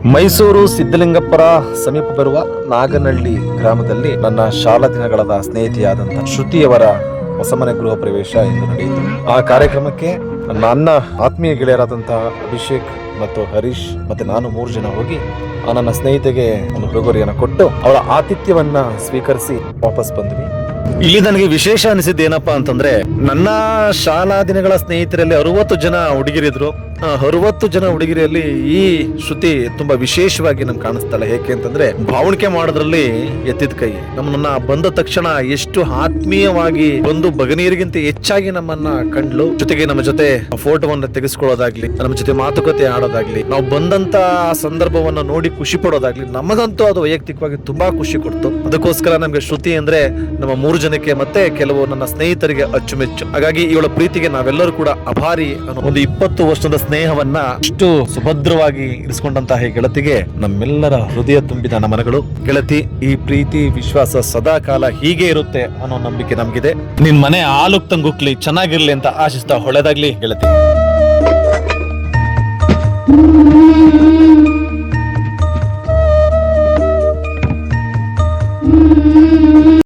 ಮೈಸೂರು ಸಿದ್ದಲಿಂಗಪುರ ಸಮೀಪ ಬರುವ ನಾಗನಹಳ್ಳಿ ಗ್ರಾಮದಲ್ಲಿ ನನ್ನ ಶಾಲಾ ದಿನಗಳದ ಸ್ನೇಹಿತೆಯಾದಂತಹ ಶ್ರುತಿಯವರ ಹೊಸಮನೆ ಗೃಹ ಪ್ರವೇಶ ಎಂದು ನಡೆಯಿತು. ಆ ಕಾರ್ಯಕ್ರಮಕ್ಕೆ ನನ್ನ ಆತ್ಮೀಯ ಗೆಳೆಯರಾದಂತಹ ಅಭಿಷೇಕ್ ಮತ್ತು ಹರೀಶ್ ಮತ್ತೆ ನಾನು 3 ಜನ ಹೋಗಿ ನನ್ನ ಸ್ನೇಹಿತೆಗೆ ಒಂದು ಉಡುಗೊರೆಯನ್ನು ಕೊಟ್ಟು ಅವಳ ಆತಿಥ್ಯವನ್ನ ಸ್ವೀಕರಿಸಿ ವಾಪಸ್ ಬಂದ್ವಿ. ಇಲ್ಲಿ ನನಗೆ ವಿಶೇಷ ಅನಿಸಿದ್ದು ಏನಪ್ಪಾ ಅಂತಂದ್ರೆ, ನನ್ನ ಶಾಲಾ ದಿನಗಳ ಸ್ನೇಹಿತರಲ್ಲಿ 60 ಜನ ಹುಡುಗಿರಿದ್ರು. 60 ಜನ ಹುಡುಗಿರಲ್ಲಿ ಈ ಶ್ರುತಿ ತುಂಬಾ ವಿಶೇಷವಾಗಿ ನಮ್ಗೆ ಕಾಣಿಸ್ತಾಳೆ. ಏಕೆ ಅಂತಂದ್ರೆ ಭಾವಣಿಕೆ ಮಾಡೋದ್ರಲ್ಲಿ ಎತ್ತಿದ ಕೈ. ನಮ್ಮನ್ನ ಬಂದ ತಕ್ಷಣ ಎಷ್ಟು ಆತ್ಮೀಯವಾಗಿ ಒಂದು ಭಗನೀರಿಗಿಂತ ಹೆಚ್ಚಾಗಿ ನಮ್ಮನ್ನ ಕಂಡ್ಲು. ಜೊತೆಗೆ ನಮ್ಮ ಜೊತೆ ಫೋಟೋವನ್ನ ತೆಗೆಸ್ಕೊಳ್ಳೋದಾಗ್ಲಿ, ನಮ್ಮ ಜೊತೆ ಮಾತುಕತೆ ಆಡೋದಾಗ್ಲಿ, ನಾವು ಬಂದಂತ ಸಂದರ್ಭವನ್ನ ನೋಡಿ ಖುಷಿ ಪಡೋದಾಗ್ಲಿ, ನಮಗಂತೂ ಅದು ವೈಯಕ್ತಿಕವಾಗಿ ತುಂಬಾ ಖುಷಿ ಕೊಡ್ತು. ಅದಕ್ಕೋಸ್ಕರ ನಮ್ಗೆ ಶ್ರುತಿ ಅಂದ್ರೆ ನಮ್ಮ 3 ಜನಕ್ಕೆ ಮತ್ತೆ ಕೆಲವು ನನ್ನ ಸ್ನೇಹಿತರಿಗೆ ಅಚ್ಚುಮೆಚ್ಚು. ಹಾಗಾಗಿ ಇವಳ ಪ್ರೀತಿಗೆ ನಾವೆಲ್ಲರೂ ಕೂಡ ಅಭಾರಿ. ಒಂದು 20 ವರ್ಷದ ಸ್ನೇಹವನ್ನ ಇಷ್ಟು ಸುಭದ್ರವಾಗಿ ಇರಿಸಿಕೊಂಡಂತಹ ಈ ಗೆಳತಿಗೆ ನಮ್ಮೆಲ್ಲರ ಹೃದಯ ತುಂಬಿದ ನಮನಗಳು. ಗೆಳತಿ, ಈ ಪ್ರೀತಿ ವಿಶ್ವಾಸ ಸದಾ ಕಾಲ ಹೀಗೆ ಇರುತ್ತೆ ಅನ್ನೋ ನಂಬಿಕೆ ನಮ್ಗಿದೆ. ನಿನ್ ಮನೆ ಆಲುಕ್ ತಂಗುಕ್ಲಿ ಚೆನ್ನಾಗಿರ್ಲಿ ಅಂತ ಆಶಿಸ್ತಾ ಒಳ್ಳೆದಾಗ್ಲಿ ಗೆಳತಿ.